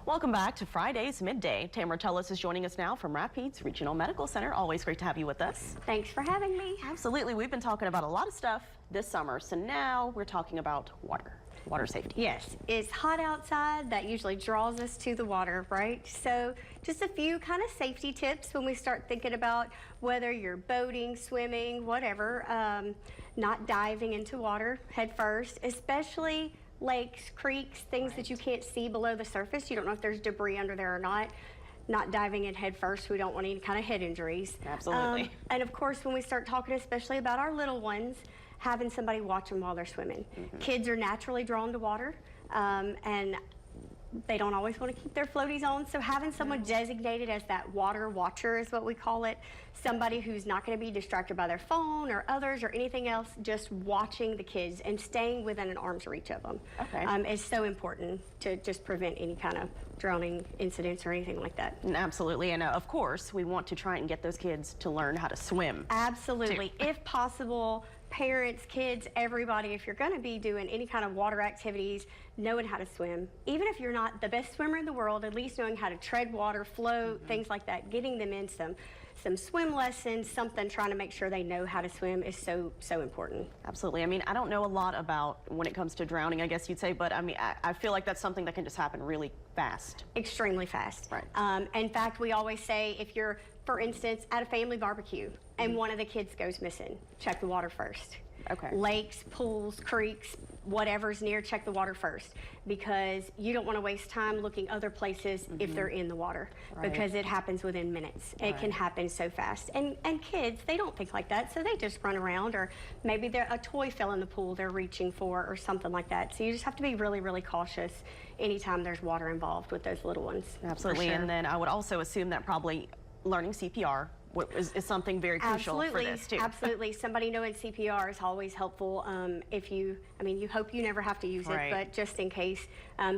Welcome back to Friday's Midday. Tamara Tellis is joining us now from Rapides Regional Medical Center. Always great to have you with us. Thanks for having me. Absolutely. We've been talking about a lot of stuff this summer, so now we're talking about water safety. Yes, it's hot outside. That usually draws us to the water, right? So just a few kind of safety tips when we start thinking about whether you're boating, swimming, whatever, not diving into water head first, especially lakes, creeks, things that you can't see below the surface. You don't know if there's debris under there or not. Not diving in head first. We don't want any kind of head injuries. Absolutely. And of course, when we start talking especially about our little ones, having somebody watch them while they're swimming. Kids are naturally drawn to water, and they don't always want to keep their floaties on, so having someone designated as that water watcher is what we call it, somebody who's not going to be distracted by their phone or others or anything else, just watching the kids and staying within an arm's reach of them is so important to just prevent any kind of drowning incidents or anything like that. Absolutely, and of course we want to try and get those kids to learn how to swim. Absolutely, if possible. Parents, kids, everybody, if you're going to be doing any kind of water activities, knowing how to swim, even if you're not the best swimmer in the world, at least knowing how to tread water, float, things like that, getting them in some swim lessons, something, trying to make sure they know how to swim is so important. Absolutely. I mean, I don't know a lot about when it comes to drowning, I guess you'd say, but I mean, I feel like that's something that can just happen really fast. Extremely fast. Right. In fact, we always say if you're, for instance, at a family barbecue and one of the kids goes missing, check the water first. Okay. Lakes, pools, creeks, whatever's near, check the water first, because you don't want to waste time looking other places if they're in the water, because it happens within minutes. It can happen so fast. And kids, they don't think like that, so they just run around, or maybe a toy fell in the pool they're reaching for or something like that. So you just have to be really, really cautious anytime there's water involved with those little ones. Absolutely. Sure. And then I would also assume that probably learning CPR is something very crucial for this too. Absolutely. Somebody knowing CPR is always helpful. You hope you never have to use it, but just in case,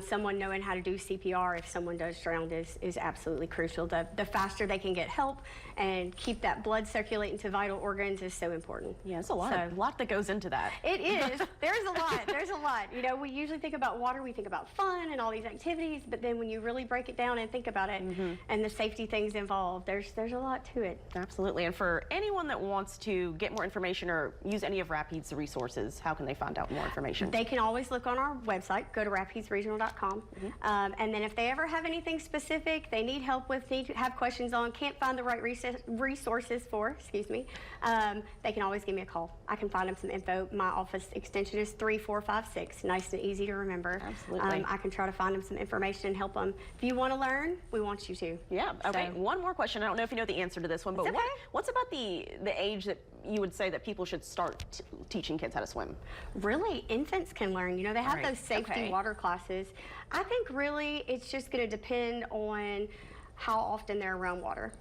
someone knowing how to do CPR if someone does drown is absolutely crucial. The faster they can get help and keep that blood circulating to vital organs is so important. Yeah, it's a lot that goes into that. It is. There's a lot. There's a lot. You know, we usually think about water, we think about fun and all these activities, but then when you really break it down and think about it and the safety things involved, there's a lot to it. Absolutely. And for anyone that wants to get more information or use any of Rapides' resources, how can they find out more information? They can always look on our website, go to rapidesregional.com. And then if they ever have anything specific they need help with, have questions on, can't find the right resources for, they can always give me a call. I can find them some info. My office extension is 3456. Nice and easy to remember. Absolutely. I can try to find them some information and help them. If you want to learn, we want you to. Yeah. Okay. So, one more question. I don't know if you know the answer to this one, but what's about the age that you would say that people should start teaching kids how to swim? Really, infants can learn. You know, they have those safety water classes. I think really it's just going to depend on how often they're around water.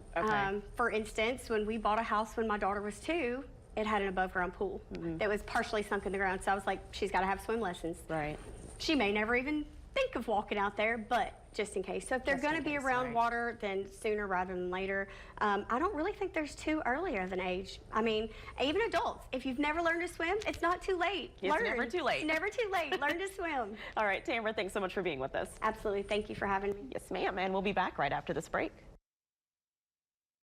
For instance, when we bought a house when my daughter was 2, it had an above ground pool that was partially sunk in the ground. So I was like, she's got to have swim lessons. Right. She may never even think of walking out there, but just in case. So if they're going to be around water, then sooner rather than later. I don't really think there's too early of an age. I mean, even adults, if you've never learned to swim, it's not too late. It's never too late. It's never too late. Learn to swim. All right, Tamara, thanks so much for being with us. Absolutely. Thank you for having me. Yes, ma'am. And we'll be back right after this break.